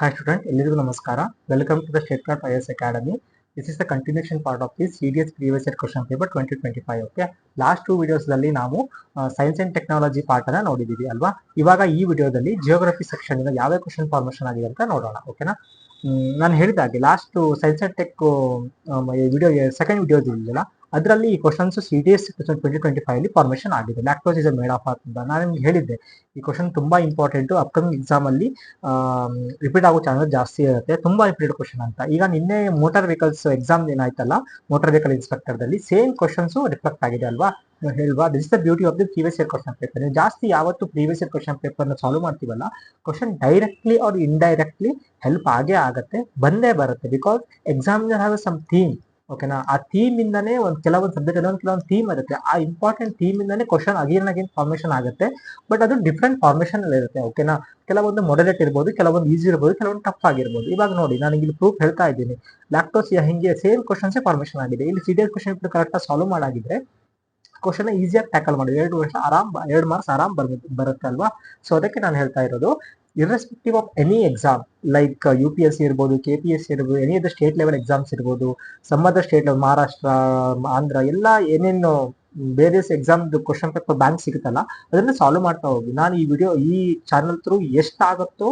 Hi student, ಎಲ್ಲರಿಗೂ ನಮಸ್ಕಾರ. Welcome to the Statecraft IS Academy. This is the continuation part of the CDS previous year question paper 2025. Okay. Last 2 ವಿಡಿಯೋಸ್ದಲ್ಲಿ ನಾವು science and technology part ಅನ್ನ ನೋಡಿದೀವಿ ಅಲ್ವಾ. ಇವಾಗ ಈ ವಿಡಿಯೋದಲ್ಲಿ ಜಿಯೋಗ್ರಫಿ ಸೆಕ್ಷನ್ ಇಂದ ಯಾವ ಕ್ವಶನ್ ಫಾರ್ಮೇಷನ್ ಆಗಿದೆ ಅಂತ ನೋಡೋಣ. ಓಕೆನಾ. ನಾನು ಹೇಳಿದಾಗೆ last science and tech video second video ಇದೆಯಲ್ಲ ಅದರಲ್ಲಿ ಈ ಕ್ವಶನ್ಸ್ CDS 2025 ಅಲ್ಲಿ ಫಾರ್ಮೇಷನ್ ಆಗಿದೆ. ಲ್ಯಾಕ್ಟೋಸ್ ಇಸ್ ಮೇಡ್ ಆಫ್ ಅಂತ ನಾನು ನಿಮ್ಗೆ ಹೇಳಿದ್ದೆ. ಈ ಕ್ವಶನ್ ತುಂಬಾ ಇಂಪಾರ್ಟೆಂಟ್, ಅಪ್ಕಮಿಂಗ್ ಎಕ್ಸಾಮ್ ಅಲ್ಲಿ ರಿಪೀಟ್ ಆಗೋ ಚಾನ್ಸಸ್ ಜಾಸ್ತಿ ಇರುತ್ತೆ. ತುಂಬಾ ಇಂಪಾರ್ಟೆಂಟ್ ಕ್ವಶನ್ ಅಂತ. ಈಗ ನಿನ್ನೆ ಮೋಟಾರ್ ವೆಹಿಕಲ್ಸ್ ಎಕ್ಸಾಮ್ ಏನಾಯ್ತಲ್ಲ, ಮೋಟಾರ್ ವೆಹಿಕಲ್ ಇನ್ಸ್ಪೆಕ್ಟರ್ ದಲ್ಲಿ ಸೇಮ್ ಕ್ವಶನ್ಸ್ ರಿಫ್ಲೆಕ್ಟ್ ಆಗಿದೆ ಅಲ್ವಾ. ಹೇಳ್ವಾ, this is the beauty of the previous year question paper. ನೀವು ಜಾಸ್ತಿ ಯಾವತ್ತು ಪ್ರೀವಿಯಸ್ ಇಯರ್ ಕ್ವಶನ್ ಪೇಪರ್ ನ ಸಾಲ್ವ್ ಮಾಡ್ತೀವಲ್ಲ, question directly or indirectly help ಆಗೇ ಆಗತ್ತೆ, ಬಂದೇ ಬರುತ್ತೆ. Because examiner have some theme. ಓಕೆನಾ. ಆ ಥೀಮ್ ಇಂದಾನೆ ಕೆಲವೊಂದು ಸಬ್ಜೆಕ್ಟ್ ಕೆಲವೊಂದು ಥೀಮ್ ಇರುತ್ತೆ. ಆ ಇಂಪಾರ್ಟೆಂಟ್ ಥೀಮ್ ಇಂದಾನೆ ಕ್ವಶನ್ ಅಗೇನ್ ಫಾರ್ಮೇಷನ್ ಆಗುತ್ತೆ. ಬಟ್ ಅದು ಡಿಫ್ರೆಂಟ್ ಫಾರ್ಮೇಷನ್ ಅಲ್ಲಿ ಇರುತ್ತೆ. ಓಕೆನಾ. ಕೆಲವೊಂದು ಮೊಡರೇಟ್ ಇರ್ಬೋದು, ಕೆಲವೊಂದು ಈಸಿ ಇರ್ಬೋದು, ಕೆಲವೊಂದು ಟಫ್ ಆಗಿರ್ಬೋದು. ಇವಾಗ ನೋಡಿ, ನಾನು ಇಲ್ಲಿ ಪ್ರೂಫ್ ಹೇಳ್ತಾ ಇದ್ದೀನಿ. ಲ್ಯಾಕ್ಟೋಸ್ ಹಿಂಗೆ ಸೇಮ್ ಕ್ವಶನ್ಸ್ ಫಾರ್ಮೇಷನ್ ಆಗಿದೆ. ಇಲ್ಲಿ CDS ಕ್ವಶನ್ ಕರೆಕ್ಟ್ ಸಾಲ್ವ್ ಮಾಡಾಗಿದ್ರೆ ಕ್ವಶನ್ ಈಸಿಯಾಗಿ ಟ್ಯಾಕಲ್ ಮಾಡಿ 2 ಮಾರ್ಕ್ಸ್ ಆರಾಮ್ ಬರುತ್ತೆ ಅಲ್ವಾ. ಸೊ ಅದಕ್ಕೆ ನಾನು ಹೇಳ್ತಾ ಇರೋದು, irrespective of any exam like UPSC ಇರ್ಬೋದು, KPSC ಇರ್ಬೋದು, any other state level exams ಇರ್ಬೋದು, some other state level Maharashtra, Andhra, ಎಲ್ಲ ಏನೇನು ಬೇರೆ ಎಕ್ಸಾಮ್ ಕ್ವಶನ್ ಪೇಪರ್ ಬ್ಯಾಂಕ್ ಸಿಗುತ್ತಲ್ಲ ಅದನ್ನ ಸಾಲ್ವ್ ಮಾಡ್ತಾ ಹೋಗಿ. ನಾನು ಈ ಚಾನಲ್ ಥ್ರೂ ಎಷ್ಟಾಗುತ್ತೋ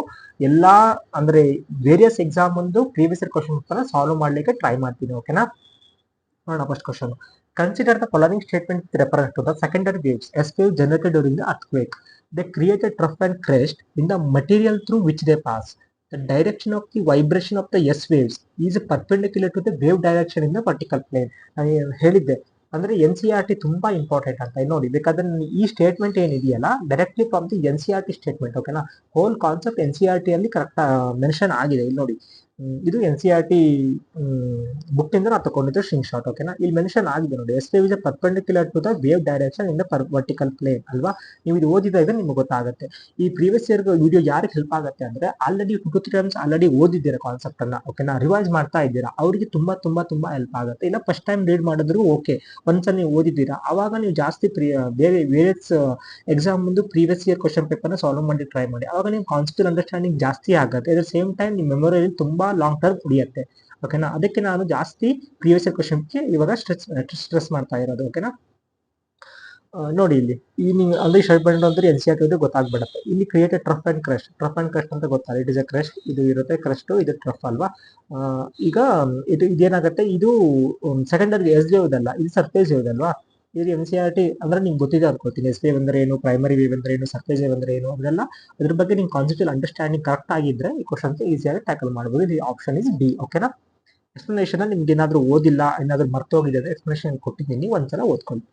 ಎಲ್ಲಾ ಅಂದ್ರೆ ವೇರಿಯಸ್ ಎಕ್ಸಾಮ್ ಒಂದು previous year question paper solve ಮಾಡ್ಲಿಕ್ಕೆ ಟ್ರೈ ಮಾಡ್ತೀನಿ. ಓಕೆನಾ. ನೋಡೋಣ first question. Consider the following statement with reference to the secondary waves. S wave generated during the earthquake. They create a trough and crest in the material through which they pass. The direction of the vibration of the S waves is perpendicular to the wave direction in the vertical plane. ನಾನು ಹೇಳಿದ್ದೆ ಅಂದ್ರೆ NCERT ತುಂಬಾ important ಅಂತ. ನೋಡಿ, ಬೇಕಾದ್ರೆ ಈ statement ಏನಿದೆಯಲ್ಲ directly from the NCERT statement. ಓಕೆನಾ. ಹೋಲ್ ಕಾನ್ಸೆಪ್ಟ್ NCERT ಅಲ್ಲಿ ಕರೆಕ್ಟ್ ಮೆನ್ಷನ್ ಆಗಿದೆ. ಇಲ್ಲಿ ನೋಡಿ, ಇದು NCERT ಬುಕ್ ಇಂದ ನಾವು ತಗೊಂಡಿದ್ದು ಸ್ಕ್ರೀನ್ ಶಾಟ್. ಓಕೆನಾ. ಇಲ್ಲಿ ಮೆನ್ಷನ್ ಆಗಿದೆ ನೋಡಿ, S wave is perpendicular to the wave direction in the vertical plane ಅಲ್ವಾ. ನೀವು ಇದು ಓದಿದಾಗ ನಿಮ್ಗೆ ಗೊತ್ತಾಗುತ್ತೆ. ಈ ಪ್ರೀವಿಯಸ್ ಇಯರ್ ವಿಡಿಯೋ ಯಾರಿಗೆ ಹೆಲ್ಪ್ ಆಗುತ್ತೆ ಅಂದ್ರೆ ಆಲ್ರೆಡಿ 2-3 ಟೈಮ್ಸ್ ಆಲ್ರೆಡಿ ಓದಿದ್ದೀರಾ ಕಾನ್ಸೆಪ್ಟ್ ಅನ್ನ. ಓಕೆನಾ. ರಿವೈಸ್ ಮಾಡ್ತಾ ಇದ್ದೀರಾ, ಅವರಿಗೆ ತುಂಬಾ ತುಂಬಾ ತುಂಬಾ ಹೆಲ್ಪ್ ಆಗುತ್ತೆ. ಇಲ್ಲ ಫಸ್ಟ್ ಟೈಮ್ ರೀಡ್ ಮಾಡಿದ್ರು ಓಕೆ, ಒಂದ್ಸಲ ನೀವು ಓದಿದ್ದೀರಾ ಅವಾಗ ನೀವು ಜಾಸ್ತಿ ಬೇರೆ ವೇರಿಯಸ್ ಎಕ್ಸಾಮ್ ಮುಂದೆ ಪ್ರೀವಿಯಸ್ ಇಯರ್ ಕ್ವಶನ್ ಪೇಪರ್ ನ ಸಾಲ್ವ್ ಮಾಡಿ ಟ್ರೈ ಮಾಡಿ. ಅವಾಗ ನಿಮ್ ಕಾನ್ಸೆಪ್ಟ್ ಅಂಡರ್ಸ್ಟ್ಯಾಂಡಿಂಗ್ ಜಾಸ್ತಿ ಆಗುತ್ತೆ. ಅಟ್ ದ ಸೇಮ್ ಟೈಮ್ ನಿಮ್ಮ ಮೆಮೊರಿಯಲ್ಲಿ ತುಂಬಾ ಲಾಂಗ್ ಟರ್ಮ್ ಉಳಿಯುತ್ತೆ. ಓಕೆನಾ. ಅದಕ್ಕೆ ನಾನು ಜಾಸ್ತಿ ಪ್ರೀವಿಯಸ್ ಇಯರ್ ಕ್ವಶನ್ಗೆ ಇವಾಗ ಸ್ಟ್ರೆಸ್ ಮಾಡ್ತಾ ಇರೋದು. ಓಕೆನಾ. ನೋಡಿ, ಇಲ್ಲಿ ಈ ನೀವು ಅಂದ್ರೆ ಸ್ಟೇಟ್ಮೆಂಟ್ ಅಂದ್ರೆ NCERT ಗೊತ್ತಾಗ್ಬಿಡುತ್ತೆ. ಇಲ್ಲಿ created trough and crest. Trough and crest ಅಂತ ಗೊತ್ತಾಗ, ಇಟ್ ಇಸ್ ಎ ಕ್ರಸ್ಟ್, ಇದು ಇರುತ್ತೆ ಕ್ರಸ್ಟ್, ಇದು ಟ್ರಫ್ ಅಲ್ವಾ. ಈಗ ಇದೇನಾಗುತ್ತೆ, ಇದು ಸೆಕೆಂಡರಿ ಎಸ್ ವೇವ್ ಅಲ್ಲ, ಇದು ಸರ್ಫೇಸ್ ವೇವ್ ಅಲ್ವಾ. ಇದು NCERT ಅಂದ್ರೆ ನಿಮ್ಗೆ ಗೊತ್ತಿದೆ ಅನ್ಕೋತೀನಿ. ಎಸ್ ವೇವ್ ಅಂದ್ರೆ ಏನು, ಪ್ರೈಮರಿ ವೇವ್ ಅಂದ್ರೆ ಏನು, ಸರ್ಫೇಸ್ ವೇವ್ ಅಂದ್ರೆ ಏನು, ಅದೆಲ್ಲ ಅದ್ರ ಬಗ್ಗೆ ನಿಮ್ ಕಾನ್ಸೆಪ್ಟ್ ಅಂಡರ್ಸ್ಟ್ಯಾಂಡಿಂಗ್ ಕರೆಕ್ಟ್ ಆಗಿದ್ರೆ ಈ ಕ್ವಶನ್ಸ್ ಈಸಿಯಾಗಿ ಟ್ಯಾಕಲ್ ಮಾಡಬಹುದು. ಇದು ಆಪ್ಷನ್ ಇಸ್ ಡಿ. ಓಕೆನಾ. ಎಕ್ಸ್ಪ್ಲನೇಷನ್ ನಿಮ್ಗೆ ಏನಾದ್ರು ಓದಿಲ್ಲ, ಏನಾದ್ರು ಮರ್ತೋಗಿದೆ ಅಂದ್ರೆ ಎಕ್ಸ್ಪ್ಲನೇಷನ್ ಕೊಟ್ಟಿದ್ದೀನಿ, ಒಂದ್ಸಲ ಓದ್ಕೊಳ್ಳಿ.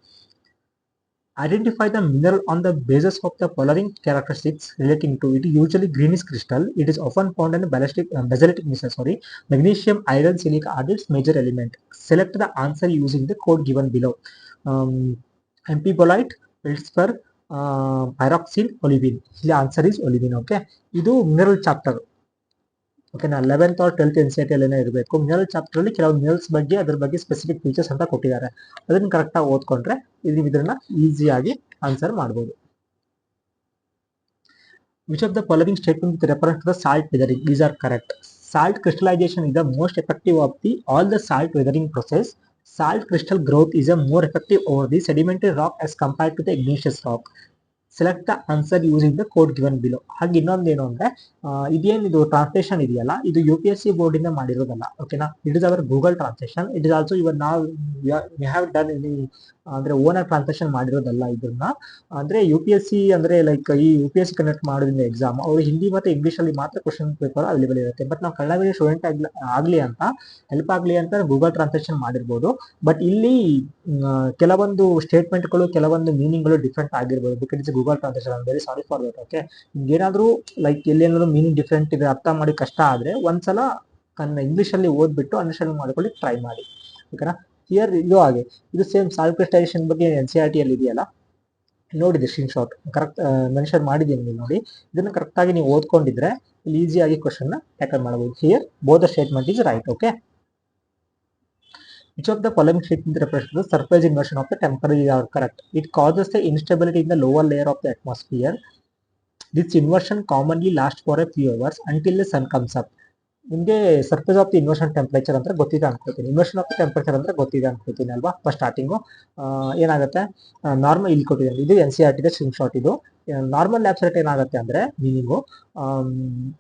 Identify the mineral on the basis of the following characteristics relating to it. Usually greenish crystal. It is often found in basaltic magnesium, iron, silica are its major element. Select the answer using the code given below. Amphibolite, feldspar, pyroxene, olivine. The answer is olivine. Okay. ಇದು mineral chapter. ಓಕೆನಾ. 11th or 12th NCERT ಅಲ್ಲೇನೇ ಇರಬೇಕು. Mineral chapter ಅಲ್ಲಿ ಕೆಲವು minerals ಬಗ್ಗೆ, ಅದ್ರ ಬಗ್ಗೆ specific features ಅಂತ ಕೊಟ್ಟಿದ್ದಾರೆ. ಅದನ್ನ ಕರೆಕ್ಟ್ ಆಗಿ ಓದ್ಕೊಂಡ್ರೆ ಇದನ್ನ ಈಸಿಯಾಗಿ ಆನ್ಸರ್ ಮಾಡಬಹುದು. Which of the following statements with reference to the salt weathering? These are correct. Salt crystallization is the most effective of all the salt weathering process. Salt crystal growth is more effective over the sedimentary rock as compared to the igneous rock. Select the answer using the code given below. ಹಾಗೆ ಇನ್ನೊಂದೇನು ಅಂದ್ರೆ, ಇದೇನಿದು translation ಇದೆಯಲ್ಲ, ಇದು UPSC board ಇಂದ ಮಾಡಿರೋದಲ್ಲ. ಓಕೆನಾ. It is our Google translation. It is also ಇವರ್ ನಾವು ವಿ ಹ್ಯಾವ್ ಡನ್ ಅಂದ್ರೆ ಓನರ್ ಟ್ರಾನ್ಸ್ಲೇಷನ್ ಮಾಡಿರೋದಲ್ಲ. ಇದನ್ನ ಅಂದ್ರೆ UPSC ಅಂದ್ರೆ ಲೈಕ್ ಈ UPSC ಕಂಡಕ್ಟ್ ಮಾಡೋದ್ರಿಂದ ಎಕ್ಸಾಮ್ ಅವರು ಹಿಂದಿ ಮತ್ತೆ ಇಂಗ್ಲಿಷ್ ಅಲ್ಲಿ ಮಾತ್ರ ಕ್ವಶನ್ ಪೇಪರ್ ಅವೈಲೇಬಲ್ ಇರುತ್ತೆ. ಬಟ್ ನಾವು ಕನ್ನಡ ಮೀಡಿಯಂ ಸ್ಟೂಡೆಂಟ್ ಆಗ್ಲಿ ಅಂತ ಹೆಲ್ಪ್ ಆಗ್ಲಿ ಅಂತ ಗೂಗಲ್ ಟ್ರಾನ್ಸ್ಲೇಷನ್ ಮಾಡಿರ್ಬೋದು. ಬಟ್ ಇಲ್ಲಿ ಕೆಲವೊಂದು ಸ್ಟೇಟ್ಮೆಂಟ್ಗಳು, ಕೆಲವೊಂದು ಮೀನಿಂಗ್ಗಳು ಡಿಫ್ರೆಂಟ್ ಆಗಿರ್ಬೋದು. Because Google translation, I very sorry for that. Okay. ಏನಾದ್ರು ಲೈಕ್ ಎಲ್ಲೇನಾದ್ರು ಮೀನಿಂಗ್ ಡಿಫ್ರೆಂಟ್ ಇದೆ, ಅರ್ಥ ಮಾಡಿ ಕಷ್ಟ ಆದ್ರೆ ಒಂದ್ಸಲ ಇಂಗ್ಲಿಷ್ ಅಲ್ಲಿ ಓದ್ಬಿಟ್ಟು ಅಂಡರ್ಸ್ಟ್ಯಾಂಡ್ ಮಾಡ್ಕೊಳ್ಳಿ ಟ್ರೈ ಮಾಡಿ. ಓಕೆನಾ. ಹಿಯರ್ ಇದು ಹಾಗೆ ಇದು ಸೇಮ್ ಸಾಲ್ಟ್ ಕ್ರಿಸ್ಟಲೈಸೇಷನ್ ಬಗ್ಗೆ NCERT ಅಲ್ಲಿ ಇದೆಯಲ್ಲ, ನೋಡಿದೆ ಸ್ಕ್ರೀನ್ ಶಾಟ್ ಕರೆಕ್ಟ್ ಮೆನ್ಷನ್ ಮಾಡಿದ್ದೀನಿ. ನೀವು ನೋಡಿ, ಇದನ್ನ ಕರೆಕ್ಟ್ ಆಗಿ ನೀವು ಓದ್ಕೊಂಡಿದ್ರೆ ಇಲ್ಲಿ ಈಸಿಯಾಗಿ ಕ್ವಶನ್ ನ ಟ್ಯಾಕಲ್ ಮಾಡಬಹುದು. Here both the statement is right. Okay. Which of the following statements refers to the surface inversion of the temperature are correct? It causes the instability in the lower layer of the atmosphere. This inversion commonly last for a few hours until the sun comes up. ನಿಮಗೆ surface of the inversion temperature ಅಂತ ಗೊತ್ತಿದೆ ಅನ್ಕೋತೀನಿ. Inversion of the temperature ಅಂದ್ರೆ ಗೊತ್ತಿದೆ ಅನ್ಕೋತೀನಿ ಅಲ್ವಾ. First starting ಏನಾಗುತ್ತೆ, normal ಇಲ್ಲಿ ಕೊಟ್ಟಿದ್ದಾರೆ, ಇದು N C R T screenshot. ಇದು ನಾರ್ಮಲ್ ಲ್ಯಾಬ್ಸ್ ಏನಾಗುತ್ತೆ ಅಂದ್ರೆ ಮೀನಿಂಗು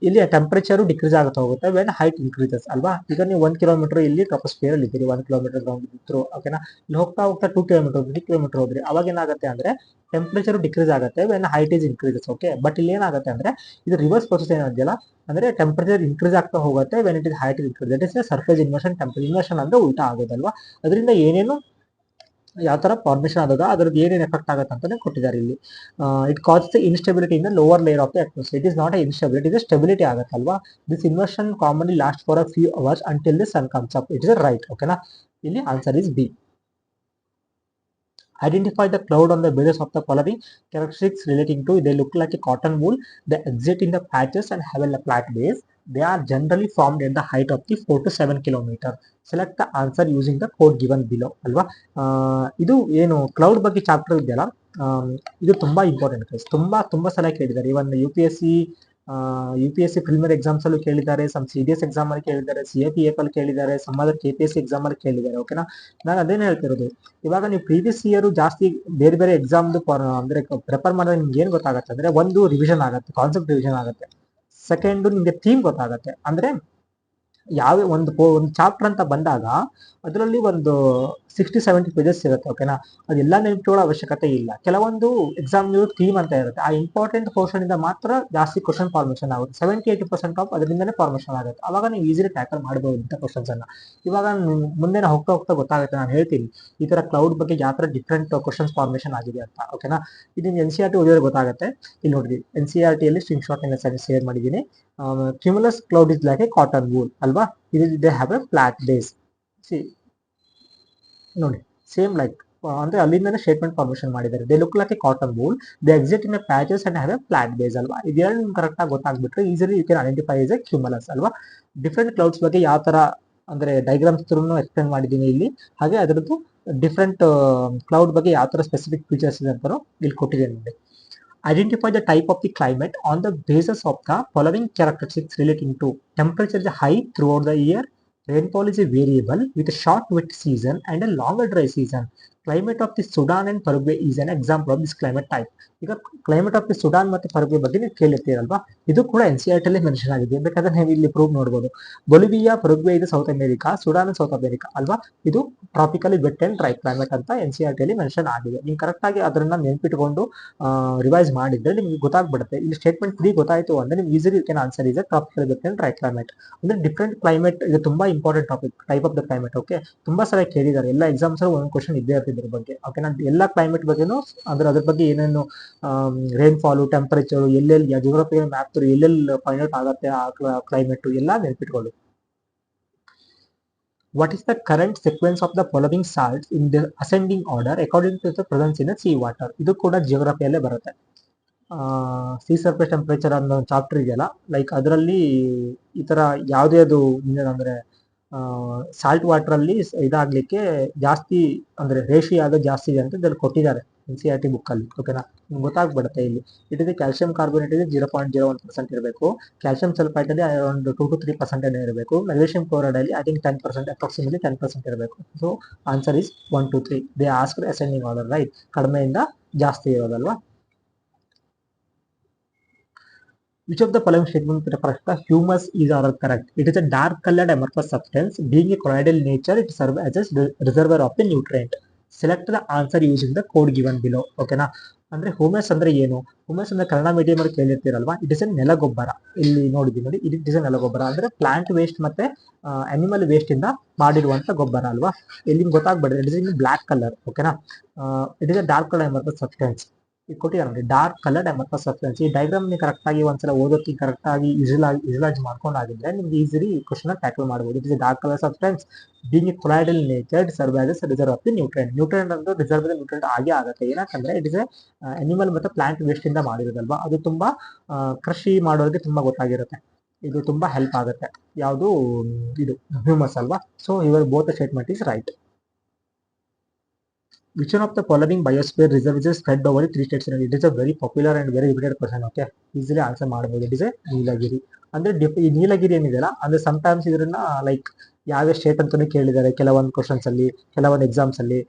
ಇಲ್ಲಿ ಟೆಂಪರೇಚರ್ ಡಿಕ್ರೀಸ್ ಆಗುತ್ತಾ ಹೋಗುತ್ತೆ ವೆನ್ ಹೈಟ್ ಇನ್ಕ್ರೀಸಸ್ ಅಲ್ವಾ. ಈಗ ನೀವು 1 ಕಿಲೋಮೀಟರ್ ಇಲ್ಲಿ ಟ್ರಾಪೋಸ್ಫಿಯರ್ ಅಲ್ಲಿ ಇದ್ದೀರಿ, 1 ಕಿಲೋಮೀಟರ್ ಗ್ರೌಂಡ್ ಇದ್ರು, ಓಕೆನಾ. ಇಲ್ಲಿ ಹೋಗ್ತಾ ಹೋಗ್ತಾ 2 ಕಿಲೋಮೀಟರ್ 3 ಕಿಲೋಮೀಟರ್ ಹೋದ್ರಿ, ಅವಾಗ ಏನಾಗುತ್ತೆ ಅಂದ್ರೆ ಟೆಂಪರೇಚರ್ ಡಿಕ್ರೀಸ್ ಆಗುತ್ತೆ when height is increases. Okay, but ಇಲ್ಲಿ ಏನಾಗುತ್ತೆ ಅಂದ್ರೆ ಇದು ರಿವರ್ಸ್ ಪ್ರೊಸೆಸ್ ಏನಿದೆಯಲ್ಲ, ಅಂದ್ರೆ ಟೆಂಪರೇಚರ್ ಇನ್ಕ್ರೀಸ್ ಆಗ್ತಾ ಹೋಗುತ್ತೆ when it is height is increase. That is surface inversion temperature. Inversion ಅಂದ್ರೆ ಉಲ್ಟಾ ಆಗೋದಲ್ವಾ. ಅದರಿಂದ ಏನೇನು ಯಾವ ತರ ಫಾರ್ಮೇಶನ್ ಆದಾಗ ಅದ್ರದ್ದು ಏನೇನು ಎಫೆಕ್ಟ್ ಆಗುತ್ತೆ ಅಂತಾನೆ ಕೊಟ್ಟಿದ್ದಾರೆ ಇಲ್ಲಿ. It cause the instability in the lower layer of the atmosphere. It is not a instability, ಇದು ಸ್ಟೆಬಿಲಿಟಿ ಆಗುತ್ತಲ್ವಾ. This inversion commonly last for a few hours until the sun comes up. It is right. ಓಕೆನಾ, ಇಲ್ಲಿ answer is B. Identify the cloud on the basis of the following characteristics relating to they look like a cotton wool, they exist in the patches and have a flat base, they are generally formed at the height of the 4 to 7 kilometer. Select the answer using the code given below ಅಲ್ವಾ. ಇದು ಏನು cloud ಬಗ್ಗೆ chapter ಇದೆಯಲ್ಲ, ಇದು ತುಂಬಾ important. ತುಂಬಾ ಸಲ ಕೇಳಿದ್ದಾರೆ. Even U P S C preliminary exams ಅಲ್ಲೂ ಕೇಳಿದ್ದಾರೆ, some C D S exam ಅಲ್ಲಿ ಕೇಳಿದ್ದಾರೆ, ಸಿ ಎ ಪಿ ಎಫ್ ಅಲ್ಲಿ ಕೇಳಿದ್ದಾರೆ, some other K P S C exam ಅಲ್ಲಿ ಕೇಳಿದ್ದಾರೆ. ಓಕೆನಾ, ನಾನು ಅದೇನು ಹೇಳ್ತಿರೋದು, ಇವಾಗ ನೀವು ಪ್ರೀವಿಯಸ್ ಇಯರ್ ಜಾಸ್ತಿ ಬೇರೆ ಬೇರೆ ಎಕ್ಸಾಮ್ದು ಅಂದ್ರೆ ಪ್ರಿಪೇರ್ ಮಾಡಿದ್ರೆ ನಿಮ್ಗೆ ಏನ್ ಗೊತ್ತಾಗುತ್ತೆ ಅಂದ್ರೆ, ಒಂದು ರಿವಿಷನ್ ಆಗುತ್ತೆ, ಕಾನ್ಸೆಪ್ಟ್ ರಿವಿಷನ್ ಆಗುತ್ತೆ. ಸೆಕೆಂಡ್ ನಿಮ್ಗೆ ಥೀಮ್ ಗೊತ್ತಾಗುತ್ತೆ. ಅಂದ್ರೆ ಯಾವ ಒಂದು ಚಾಪ್ಟರ್ ಅಂತ ಬಂದಾಗ ಅದರಲ್ಲಿ ಒಂದು 60-70 ಪೇಜಸ್ ಇರುತ್ತೆ. ಓಕೆನಾ, ಅದೆಲ್ಲ ನೆನಪಿಟ್ಕೊಳ್ಳೋ ಅವಶ್ಯಕತೆ ಇಲ್ಲ. ಕೆಲವೊಂದು ಎಕ್ಸಾಮ್ ಥೀಮ್ ಅಂತ ಇರುತ್ತೆ, ಆ ಇಂಪಾರ್ಟೆಂಟ್ ಪೋರ್ಷನ್ ಇಂದ ಮಾತ್ರ ಜಾಸ್ತಿ ಕ್ವಶನ್ ಫಾರ್ಮೇಶನ್ ಆಗುತ್ತೆ. 70-80% ಆಫ್ ಅದರಿಂದನೇ ಫಾರ್ಮೇಶನ್ ಆಗುತ್ತೆ. ಅವಾಗ ನೀವು ಈಸಿಲಿ ಟ್ಯಾಕಲ್ ಮಾಡಬಹುದು ಇಂಥ ಕ್ವಶನ್ಸ್ ಅನ್ನ. ಇವಾಗ ಮುಂದೆ ಹೋಗ್ತಾ ಹೋಗ್ತಾ ಗೊತ್ತಾಗುತ್ತೆ, ನಾನು ಹೇಳ್ತೀನಿ ಈ ತರ ಕ್ಲೌಡ್ ಬಗ್ಗೆ ಯಾವ ತರ ಡಿಫ್ರೆಂಟ್ ಕ್ವಶನ್ಸ್ ಫಾರ್ಮೇಶನ್ ಆಗಿದೆ ಅಂತ. ಓಕೆನಾ, ಇದು ಎನ್ ಸಿ ಆರ್ ಟಿ ಓದಿದ್ರೆ ಗೊತ್ತಾಗುತ್ತೆ. ಇಲ್ಲಿ ನೋಡ್ರಿ, ಎನ್ ಸಿ ಆರ್ ಟಿ ಅಲ್ಲಿ ಸ್ಕ್ರೀನ್ ಶಾಟ್ ಶೇರ್ ಮಾಡಿದ್ದೀನಿ. Cumulus cloud is like a cotton wool ಅಲ್ವಾ. ಇದು they have a flat base. ನೋಡಿ, ಸೇಮ್ ಲೈಕ್ ಅಂದ್ರೆ ಅಲ್ಲಿಂದನೇ ಸ್ಟೇಟ್ಮೆಂಟ್ ಫಾರ್ಮೇಶನ್ ಮಾಡಿದ್ದಾರೆ. They look like a cotton wool, they exist in a patches and have a flat base ಅಲ್ವಾ. ಇದೆರಡು ನಿಮ್ಗೆ correct ಆಗಿ ಗೊತ್ತಾಗ್ಬಿಟ್ರೆ easily you can identify is a cumulus ಅಲ್ವಾ. ಡಿಫ್ರೆಂಟ್ ಕ್ಲೌಡ್ಸ್ ಬಗ್ಗೆ ಯಾವ ತರ ಅಂದ್ರೆ ಡೈಗ್ರಾಮ್ಸ್ ಥ್ರೂ ಎಕ್ಸ್ಪ್ಲೇನ್ ಮಾಡಿದ್ದೀನಿ ಇಲ್ಲಿ. ಹಾಗೆ ಅದರದ್ದು ಡಿಫ್ರೆಂಟ್ ಕ್ಲೌಡ್ ಬಗ್ಗೆ ಯಾವ ತರ ಸ್ಪೆಸಿಫಿಕ್ ಫೀಚರ್ಸ್ ಇದೆ ಅಂತಾನು ಇಲ್ಲಿ ಕೊಟ್ಟಿದ್ದೇನೆ. Identify the type of the climate on the basis of the following characteristics relating to temperature is high throughout the year, rainfall is a variable with a short wet season and a longer dry season. Climate of the Sudan and Paraguay is an example of this climate type. ಈಗ climate of the Sudan ಮತ್ತು Paraguay ಬಗ್ಗೆ ನೀವು ಕೇಳಿರ್ತೀರಲ್ವಾ, ಇದು ಕೂಡ N C R T mention ಆಗಿದೆ. ಬೇಕಾದ್ರೆ ನೀವು ಇಲ್ಲಿ ಪ್ರೂವ್ ನೋಡಬಹುದು. ಬೊಲಿವಿಯಾ ಪರಗ್ವೆ ಇದು South America, Sudan South America ಅಲ್ವಾ. ಇದು tropically wet and dry climate ಅಂತ N C R T mention ಆಗಿದೆ. ನೀವು ಕರೆಕ್ಟ್ ಆಗಿ ಅದನ್ನ ನೆನ್ಪಿಟ್ಕೊಂಡು ರಿವೈಸ್ ಮಾಡಿದ್ರೆ ನಿಮ್ಗೆ ಗೊತ್ತಾಗ್ಬಿಡುತ್ತೆ. ಇಲ್ಲಿ ಸ್ಟೇಟ್ಮೆಂಟ್ 3 ಗೊತ್ತಾಯ್ತು ಅಂದ್ರೆ ನಿಮ್ಗೆ easily you can answer is tropical wet and dry climate. ಅಂದ್ರೆ ಡಿಫ್ರೆಂಟ್ ಕ್ಲೈಮೇಟ್, ಇದು ತುಂಬಾ important topic, type of the climate. Okay, ತುಂಬಾ ಸಲ ಕೇಳಿದ್ದಾರೆ, ಎಲ್ಲ ಎಕ್ಸಾಮ್ಸ್ ಒಂದು ಕ್ವಶನ್ ಇದ್ದೇ ಇರ್ತಿದ್ರ ಬಗ್ಗೆ. ಓಕೆ, ನಾನು ಎಲ್ಲ ಕ್ಲೈಮೇಟ್ ಬಗ್ಗೆನೂ ಅಂದ್ರೆ ಅದ್ರ ಬಗ್ಗೆ ಏನೇನು ರೈನ್ಫಾಲು, ಟೆಂಪರೇಚರ್, ಎಲ್ಲೆಲ್ಲಿ ಜಿಯೋಗ್ರಫಿಕಲ್ ಮ್ಯಾಪ್ ಎಲ್ಲೆಲ್ಲಿ ಫೈಂಡ್ ಔಟ್ ಆಗುತ್ತೆ ಆ ಕ್ಲೈಮೇಟ್ ಎಲ್ಲ ನೆನ್ಪಿಟ್ಕೊಳ್ಳಿ. What is the current sequence of the following salts in the ascending order according to the presence in the sea water? ಇದು ಕೂಡ ಜಿಯೋಗ್ರಫಿಯಲ್ಲೇ ಬರುತ್ತೆ. ಸಿ ಸರ್ಫೇಸ್ ಟೆಂಪರೇಚರ್ ಅನ್ನೋ ಚಾಪ್ಟರ್ ಇದೆಯಲ್ಲ, ಲೈಕ್ ಅದರಲ್ಲಿ ಈ ತರ ಯಾವುದೇ ಅದು ಅಂದ್ರೆ ಸಾಲ್ಟ್ ವಾಟರ್ ಅಲ್ಲಿ ಇದಾಗ್ಲಿಕ್ಕೆ ಜಾಸ್ತಿ ಅಂದ್ರೆ ರೇಷಿಯೋ ಯಾವ್ದು ಜಾಸ್ತಿ ಇದೆ ಅಂತ ಇದ್ರಲ್ಲಿ ಕೊಟ್ಟಿದ್ದಾರೆ N C R T book ಅಲ್ಲಿ. ಓಕೆನಾ, ನಿಮ್ಗೆ ಗೊತ್ತಾಗ್ಬಿಡುತ್ತೆ ಇಲ್ಲಿ. ಇಟ್ ಇದೆ ಕ್ಯಾಲ್ಸಿಯಂ ಕಾರ್ಬೋನೇಟ್ ಇದೆ 0.01% ಇರಬೇಕು, ಕ್ಯಾಲ್ಸಿಯಂ ಸಲ್ಫೈಟ್ ಅಲ್ಲಿ ಅರೌಂಡ್ 2 to 3% ಇರಬೇಕು, ಮೆಗ್ನೀಷಿಯಂ ಕ್ಲೋರೈಡ್ ಅಲ್ಲಿ ಐ ಥಿಂಕ್ 10%, ಅಪ್ರಾಕ್ಸಿಮೇಟ್ಲಿ 10% ಇರಬೇಕು. So answer is 1, 2, 3. They ask ascending order, right, ಕಡಿಮೆಯಿಂದ ಜಾಸ್ತಿ ಇರೋದಲ್ವಾ. Which of the following statements refers to humus is or correct? It is a dark colored amorphous substance. Being a colloidal in nature, it serves as a reservoir of the nutrient. Select the answer using the code given below. ಓಕೆನಾ, ಅಂದ್ರೆ humus ಅಂದ್ರೆ ಏನು? Humus ಅಂದ್ರೆ Kannada medium ಅಲ್ಲಿ ಕೇಳಿರ್ತೀರಲ್ವಾ. It is a ನೆಲಗೊಬ್ಬರ. ಇಲ್ಲಿ ನೋಡಿದೀವಿ ನೋಡಿ, ಇಟ್ ಇಸ್ ಎ ನೆಲಗೊಬ್ಬರ ಅಂದ್ರೆ ಪ್ಲಾಂಟ್ ವೇಸ್ಟ್ ಮತ್ತೆ ಅನಿಮಲ್ ವೇಸ್ಟ್ ಇಂದ ಮಾಡಿರುವಂತ ಗೊಬ್ಬರ ಅಲ್ವಾ. ಇಲ್ಲಿ ಗೊತ್ತಾಗ್ಬೇಡ್ರಿ, it is in black colour. ಓಕೆನಾ, it is a dark colour amorphous substance. ಇದು ಕೊಟ್ಟಿದ್ದಾರೆ ನೋಡಿ, ಡಾರ್ಕ್ ಕಲರ್ಡ್ amorphous substance. ಈ ಡೈಗ್ರಾಮ್ ನೀವು ಕರೆಕ್ಟ್ ಆಗಿ ಒಂದ್ಸಲ ಓದೋಕ್ಕೆ ಕರೆಕ್ಟ್ ಆಗಿ ವಿಜುವಲೈಸ್ ಮಾಡ್ಕೊಂಡಾಗಿದ್ರೆ ನಿಮ್ಗೆ ಈಸಿಲಿ ಈ ಕ್ವಶನ್ ಟ್ಯಾಕಲ್ ಮಾಡಬಹುದು. It is dark colour substance being A colloidal nature serve as reserve of the nutrient. Nutrient ಅಂದ್ರೆ ರಿಸರ್ವ್ ನ್ಯೂಟ್ರಿಯೆಂಟ್ ಆಗೇ ಆಗುತ್ತೆ. ಏನಕ್ಕಂದ್ರೆ ಇಟ್ ಇಸ್ ಅನಿಮಲ್ ಮತ್ತೆ ಪ್ಲಾಂಟ್ ವೇಸ್ಟ್ ಇಂದ ಮಾಡಿರೋದಲ್ವಾ. ಅದು ತುಂಬಾ ಕೃಷಿ ಮಾಡೋರಿಗೆ ತುಂಬಾ ಗೊತ್ತಾಗಿರುತ್ತೆ. ಇದು ತುಂಬಾ ಹೆಲ್ಪ್ ಆಗುತ್ತೆ. ಯಾವುದು ಇದು ಹ್ಯೂಮಸ್ ಅಲ್ವಾ. ಸೊ ಇವರ್ both statement is right. Which one of the following biosphere reserve is spread over 3 states? It is a very popular and very repeated question. Okay, easily answer ಮಾಡಬಹುದು. It is a ನೀಲಗಿರಿ. ಅಂದ್ರೆ ಈ ನೀಲಗಿರಿ ಏನಿದೆಯಲ್ಲ ಅಂದ್ರೆ sometimes ಇದನ್ನ like ಯಾವ state ಅಂತಾನೆ ಕೇಳಿದ್ದಾರೆ ಕೆಲವೊಂದು ಕ್ವಶನ್ಸ್ ಅಲ್ಲಿ, ಕೆಲವೊಂದು ಎಕ್ಸಾಮ್ಸ್ ಅಲ್ಲಿ.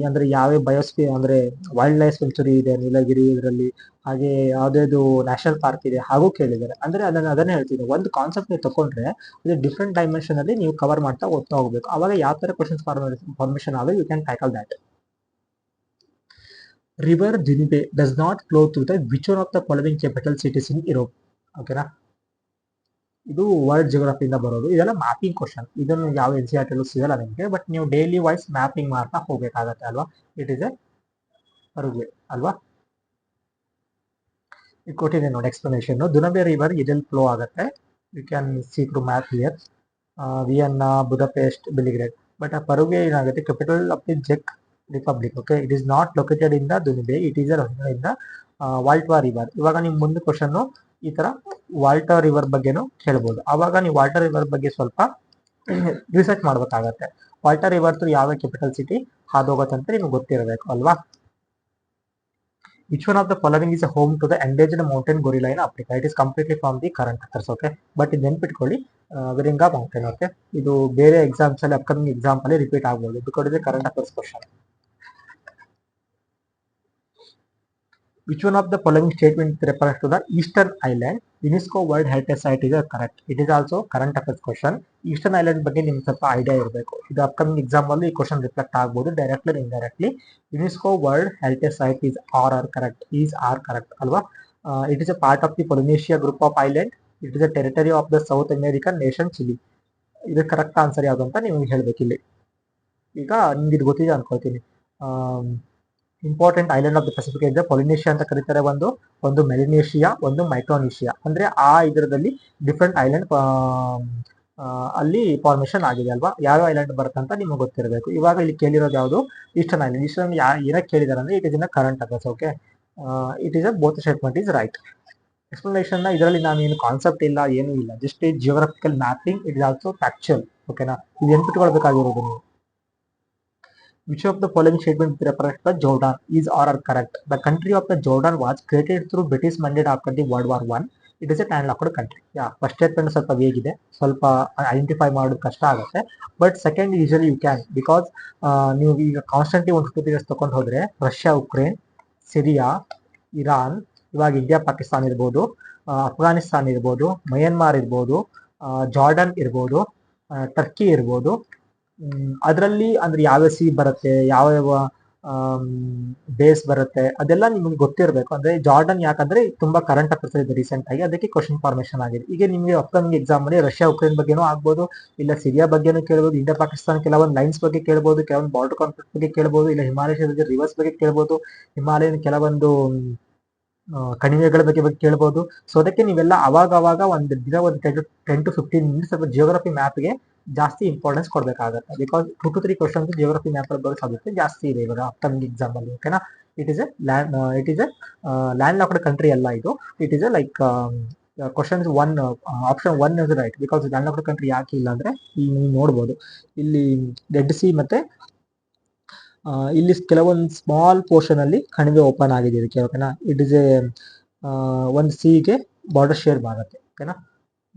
ಅಂದ್ರೆ ಯಾವ ಬಯೋಸ್ಫಿಯರ್ ಅಂದ್ರೆ ವೈಲ್ಡ್ ಲೈಫ್ ಸೆಂಚುರಿ ಇದೆ ನೀಲಗಿರಿ ಇದರಲ್ಲಿ, ಹಾಗೆ ಯಾವ್ದಾದ್ರು ನ್ಯಾಷನಲ್ ಪಾರ್ಕ್ ಇದೆ ಹಾಗೂ ಕೇಳಿದ್ದಾರೆ. ಅಂದ್ರೆ ಅದನ್ನೇ ಹೇಳ್ತೀನಿ, ಒಂದು ಕಾನ್ಸೆಪ್ಟ್ ನೀವು ತಗೊಂಡ್ರೆ ಅದು ಡಿಫ್ರೆಂಟ್ ಡೈಮೆನ್ಷನ್ ಅಲ್ಲಿ ನೀವು ಕವರ್ ಮಾಡ್ತಾ ಓದ್ತಾ ಹೋಗ್ಬೇಕು. ಅವಾಗ ಯಾವ ತರ ಕ್ವಶನ್ಸ್ ಫಾರ್ಮೇಶನ್ ಆಗ you can tackle that. River Danube does not flow through the which one of the following capital cities in Europe? ಓಕೆನಾ, ಇದು ವರ್ಲ್ಡ್ ಜಿಯೋಗ್ರಫಿಯಿಂದ ಬರೋದು. ಇದೆಲ್ಲ ಮ್ಯಾಪಿಂಗ್ ಕ್ವಶನ್. ಇದನ್ನು ಯಾವ NCERT ಅಲ್ಲೂ ಸಿಗಲ್ಲ ನಿಮಗೆ, ಬಟ್ ನೀವು ಡೈಲಿ ವೈಸ್ ಮ್ಯಾಪಿಂಗ್ ಮಾಡ್ತಾ ಹೋಗ್ಬೇಕಾಗತ್ತೆ ಅಲ್ವಾ. ಇಟ್ ಇಸ್ ಎ ಪರುಗ್ವೆ ಅಲ್ವಾ. ಇದು ಕೊಟ್ಟಿದೆ ನೋಡಿ ಎಕ್ಸ್ಪ್ಲನೇಷನ್. ದುನಬೆ ರಿವರ್ ಇದೆಲ್ಲಿ ಫ್ಲೋ ಆಗುತ್ತೆ, you can see through map here. Vienna, Budapest, Belgrade. But ಆ ಪರುಗ್ವೆ ಏನಾಗುತ್ತೆ ಕ್ಯಾಪಿಟಲ್ ಆಫ್ ದಿ ಚೆಕ್ Republic. Okay, it is not located in the Danube, it is in the Vltava river. ಇವಾಗ ನಿಮ್ ಮುಂದೆ question ಈ ತರ ವಾಲ್ಟಾ river ಬಗ್ಗೆನೂ ಕೇಳ್ಬೋದು. ಅವಾಗ ನೀವು ವಾಲ್ಟಾ ರಿವರ್ ಬಗ್ಗೆ ಸ್ವಲ್ಪ ರಿಸರ್ಚ್ ಮಾಡ್ಬೇಕಾಗತ್ತೆ. ವಾಲ್ಟಾ ರಿವರ್ ಥ್ರೂ ಯಾವ ಕ್ಯಾಪಿಟಲ್ ಸಿಟಿ ಹಾದೋಗತ್ತೆ ಅಂತ ನಿಮ್ಗೆ ಗೊತ್ತಿರಬೇಕು ಅಲ್ವಾ. Which one of the following is a home to the endangered mountain gorilla in Africa? It is completely from the current affairs. Okay, but ಇದು ನೆನ್ಪಿಟ್ಕೊಳ್ಳಿ, ವಿರಿಂಗಾ ಮೌಂಟೇನ್. ಓಕೆ, ಇದು ಬೇರೆ ಎಕ್ಸಾಮ್ಸ್ ಅಲ್ಲಿ ಅಪ್ಕಮಿಂಗ್ ಎಕ್ಸಾಮ್ ಅಲ್ಲಿ ರಿಪೀಟ್ ಆಗ್ಬೋದು ಬಿಕಾಸ್ ಇದು current affairs question. Which one of the following statement refers to the Eastern Island UNESCO World Heritage Site is correct? It is also current affairs question. Eastern Island ಬಗ್ಗೆ ನಿಮ್ಗೆ ಸ್ವಲ್ಪ idea ಇರಬೇಕು. ಇದು upcoming exam ಅಲ್ಲಿ ಈ question reflect ಆಗ್ಬೋದು directly indirectly. UNESCO world heritage site is correct, is correct ಅಲ್ವಾ. It is a part of the Polynesia group of island. It is a territory of the South American nation Chile. ಇದು correct answer ಯಾವುದು ಅಂತ ನಿಮಗೆ ಹೇಳ್ಬೇಕು ಇಲ್ಲಿ. ಈಗ ನಿಮ್ಗೆ ಇದು ಗೊತ್ತಿದೆ ಅನ್ಕೊಳ್ತೀನಿ. Important island of the Pacific ಇದೆ ಪೊಲಿನೇಷಿಯಾ ಅಂತ ಕರೀತಾರೆ. ಒಂದು ಮೆಲಿನೇಷಿಯಾ, ಒಂದು ಮೈಕ್ರೋನೇಷಿಯಾ. ಅಂದ್ರೆ ಆ ಇದರದಲ್ಲಿ ಡಿಫ್ರೆಂಟ್ ಐಲ್ಯಾಂಡ್ ಅಲ್ಲಿ ಫಾರ್ಮೇಶನ್ ಆಗಿದೆ ಅಲ್ವಾ. ಯಾವ ಐಲ್ಯಾಂಡ್ ಬರುತ್ತೆ ಅಂತ ನಿಮ್ಗೆ ಗೊತ್ತಿರಬೇಕು. ಇವಾಗ ಇಲ್ಲಿ ಕೇಳಿರೋದು ಯಾವುದು? Eastern island. ಈಸ್ಟರ್ನ್ ಏನಕ್ಕೆ ಕೇಳಿದಾರೆ ಅಂದ್ರೆ it is in current affairs. Okay, it is both statement is right. Explanation ಇದರಲ್ಲಿ ನಾನು ಏನು ಕಾನ್ಸೆಪ್ಟ್ ಇಲ್ಲ, ಏನೂ ಇಲ್ಲ, just geographical mapping. It is also factual. ಓಕೆನಾ, ಇದು ನೆನ್ಪಿಟ್ಕೊಳ್ಬೇಕಾಗಿರೋದು ನೀವು. Which of the following statements with reference to Jordan is or are correct? The country of the Jordan was created through British mandate after the World War I. It is a landlocked country. First statement ಸ್ವಲ್ಪ ವೇಗಿದೆ, ಸ್ವಲ್ಪ identify ಮಾಡೋದು ಕಷ್ಟ ಆಗುತ್ತೆ. But second usually you can, because ನೀವು ಈಗ constantly ಒಂದು 2 years ತಗೊಂಡು ಹೋದ್ರೆ ರಷ್ಯಾ, ಉಕ್ರೇನ್, ಸಿರಿಯಾ, ಇರಾನ್, ಇವಾಗ ಇಂಡಿಯಾ ಪಾಕಿಸ್ತಾನ್ ಇರ್ಬೋದು, ಅಫ್ಘಾನಿಸ್ತಾನ್ ಇರ್ಬೋದು, ಮಯನ್ಮಾರ್ ಇರ್ಬೋದು, ಜಾರ್ಡನ್ ಇರ್ಬೋದು, ಟರ್ಕಿ ಇರ್ಬೋದು. ಅದರಲ್ಲಿ ಅಂದ್ರೆ ಯಾವ ಸಿ ಬರುತ್ತೆ, ಯಾವ ಬೇಸ್ ಬರುತ್ತೆ, ಅದೆಲ್ಲ ನಿಮ್ಗೆ ಗೊತ್ತಿರಬೇಕು. ಅಂದ್ರೆ ಜಾರ್ಡನ್ ಯಾಕಂದ್ರೆ ತುಂಬಾ ಕರೆಂಟ್ ಅಫೇರ್ಸ್ ಇದೆ ರೀಸೆಂಟ್ ಆಗಿ, ಅದಕ್ಕೆ ಕ್ವಶನ್ ಫಾರ್ಮೇಶನ್ ಆಗಿದೆ. ಈಗ ನಿಮಗೆ ಅಪ್ಕಮಿಂಗ್ ಎಕ್ಸಾಮ್ ಅಲ್ಲಿ ರಷ್ಯಾ, ಉಕ್ರೇನ್ ಬಗ್ಗೆನೂ ಆಗ್ಬೋದು, ಇಲ್ಲ ಸಿರಿಯಾ ಬಗ್ಗೆನೂ ಕೇಳ್ಬೋದು, ಇಂಡಿಯಾ ಪಾಕಿಸ್ತಾನ ಕೆಲವೊಂದು ಲೈನ್ಸ್ ಬಗ್ಗೆ ಕೇಳ್ಬೋದು, ಕೆಲವೊಂದು ಬಾರ್ಡರ್ ಕಾನ್ಫ್ಲಿಕ್ಟ್ ಬಗ್ಗೆ ಕೇಳ್ಬೋದು, ಇಲ್ಲ ಹಿಮಾಲಯ ರಿವರ್ಸ್ ಬಗ್ಗೆ ಕೇಳ್ಬೋದು, ಹಿಮಾಲಯನ್ ಕೆಲವೊಂದು ಕಣಿವೆಗಳ ಬಗ್ಗೆ ಕೇಳ್ಬೋದು. ಸೊ ಅದಕ್ಕೆ ನೀವೆಲ್ಲ ಅವಾಗ ಒಂದು ದಿನ ಒಂದು 10 to 15 minutes ಜಿಯೋಗ್ರಫಿ ಮ್ಯಾಪ್ಗೆ ಜಾಸ್ತಿ ಇಂಪಾರ್ಟೆನ್ಸ್ ಕೊಡಬೇಕಾಗುತ್ತೆ. Because 2 to 3 questions geography map ಅಲ್ಲಿ ಬರೋ ಸಾಧ್ಯತೆ ಜಾಸ್ತಿ ಇದೆ ಇವಾಗ ಅಪ್ಕಮಿಂಗ್ ಎಕ್ಸಾಮ್ ಅಲ್ಲಿ. ಓಕೆನಾ, it is A land locked country ಅಲ್ಲ ಇದು. It is A like questions option 1 is right. Because land locked country ಯಾಕೆ ಇಲ್ಲ ಅಂದ್ರೆ ಇಲ್ಲಿ ನೀವು ನೋಡ್ಬೋದು, ಇಲ್ಲಿ ಡೆಡ್ ಸಿ ಮತ್ತೆ ಇಲ್ಲಿ ಕೆಲವೊಂದು ಸ್ಮಾಲ್ ಪೋರ್ಷನ್ ಅಲ್ಲಿ ಕಣಿವೆ ಓಪನ್ ಆಗಿದೆ ಇದಕ್ಕೆ. ಓಕೆನಾ, ಇಟ್ ಇಸ್ ಎ ಒಂದು ಸಿಗೆ ಬಾರ್ಡರ್ ಶೇರ್ ಆಗುತ್ತೆ. ಓಕೆನಾ,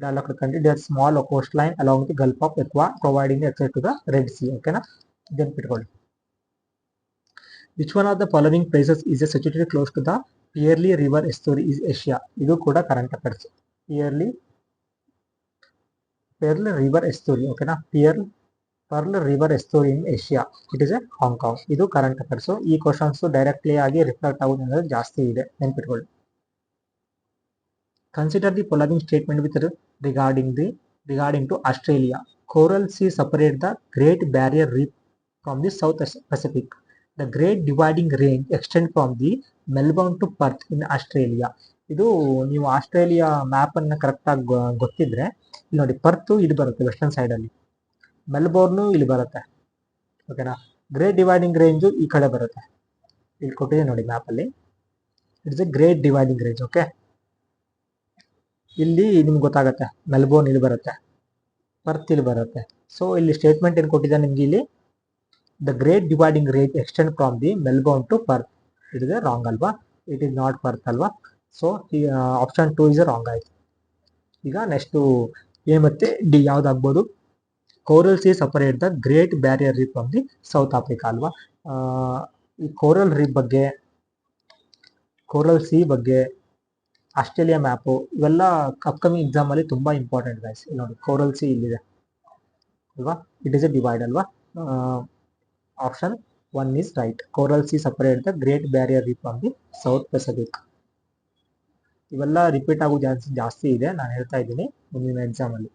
landlocked country, their small coastline along the Gulf of Aqua, providing access to the Red Sea. ಓಕೆನಾ, ಇದನ್ನು ಬಿಟ್ಕೊಳ್ಳಿ. Which one of the following places is situated close to the Pearl River estuary is Asia? ಇದು ಕೂಡ current affairs. Pearl River estuary. ಓಕೆನಾ, Pearl River estuary in Asia. It is a Hong Kong. ಇದು current affairs. ಈ questions directly ಆಗಿ reflect ಆಗೋದು ಜಾಸ್ತಿ ಇದೆ, ನೆನ್ಪಿಟ್ಕೊಳ್ಳಿ. Consider the following statement with regarding to Australia. Coral sea separate the Great Barrier Reef from the South Pacific. The Great Dividing Range extend from the Melbourne to Perth in Australia. ಇದು ನೀವು Australia map ಅನ್ನ correct ಆಗಿ ಗೊತ್ತಿದ್ರೆ ಇಲ್ಲಿ ನೋಡಿ, ಪರ್ತ್ ಇಲ್ಲಿ ಬರುತ್ತೆ western side ಅಲ್ಲಿ, ಮೆಲ್ಬೋರ್ನು ಇಲ್ಲಿ ಬರುತ್ತೆ. ಓಕೆನಾ, ಗ್ರೇಟ್ ಡಿವೈಡಿಂಗ್ ರೇಂಜ್ ಈ ಕಡೆ ಬರುತ್ತೆ. ಇಲ್ಲಿ ಕೊಟ್ಟಿದೆ ನೋಡಿ ಮ್ಯಾಪ್ ಅಲ್ಲಿ, it's A great dividing range. Okay, ಇಲ್ಲಿ ನಿಮ್ಗೆ ಗೊತ್ತಾಗುತ್ತೆ, ಮೆಲ್ಬೋರ್ನ್ ಇಲ್ಲಿ ಬರುತ್ತೆ, ಪರ್ತ್ ಇಲ್ಲಿ ಬರುತ್ತೆ. ಸೊ ಇಲ್ಲಿ ಸ್ಟೇಟ್ಮೆಂಟ್ ಏನು ಕೊಟ್ಟಿದೆ ನಿಮ್ಗೆ, ಇಲ್ಲಿ the great dividing range extend from the Melbourne to Perth. It is wrong ಅಲ್ವಾ, ಇಟ್ ಇಸ್ ನಾಟ್ ಪರ್ತ್ ಅಲ್ವಾ. ಸೊ ಆಪ್ಷನ್ 2 ಇಸ್ ರಾಂಗ್ ಆಯ್ತು. ಈಗ ನೆಕ್ಸ್ಟ್ ಎ ಮತ್ತೆ ಡಿ ಯಾವ್ದಾಗ್ಬೋದು. Coral sea separate the great barrier reef from the South Africa ಅಲ್ವಾ. ಈ coral reef ಬಗ್ಗೆ, coral sea ಬಗ್ಗೆ, ಆಸ್ಟ್ರೇಲಿಯಾ ಮ್ಯಾಪು ಇವೆಲ್ಲ ಅಪ್ಕಮಿಂಗ್ ಎಕ್ಸಾಮ್ ಅಲ್ಲಿ ತುಂಬಾ ಇಂಪಾರ್ಟೆಂಟ್ ಗೈಸ್. ನೋಡಿ ಕೋರಲ್ ಸಿ ಇಲ್ಲಿದೆ ಅಲ್ವಾ, ಇಟ್ ಇಸ್ ಎ ಡಿವೈಡ್ ಅಲ್ವಾ. Option 1 is right. Coral sea separate the great barrier reef from the South Pacific. ಇವೆಲ್ಲ ರಿಪೀಟ್ ಆಗೋ ಚಾನ್ಸ್ ಜಾಸ್ತಿ ಇದೆ, ನಾನು ಹೇಳ್ತಾ ಇದ್ದೀನಿ ಮುಂದಿನ ಎಕ್ಸಾಮ್ ಅಲ್ಲಿ.